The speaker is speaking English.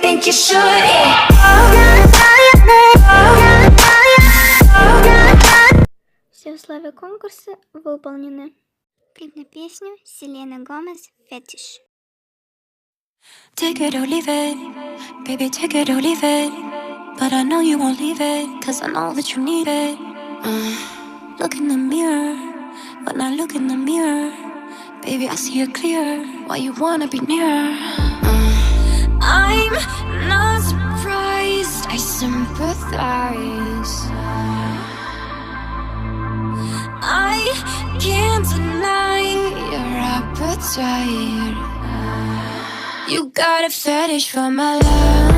think you should. Все условия конкурса выполнены. Клип на песню Селена Гомес «Fetish». Take it or leave it, baby, take it or leave it. But I know you won't leave it, cause I know that you need it. Look in the mirror, when I look in the mirror, baby, I see it clear, why you wanna be near. I'm not surprised, I sympathize. I can't deny your appetite. You got a fetish for my love.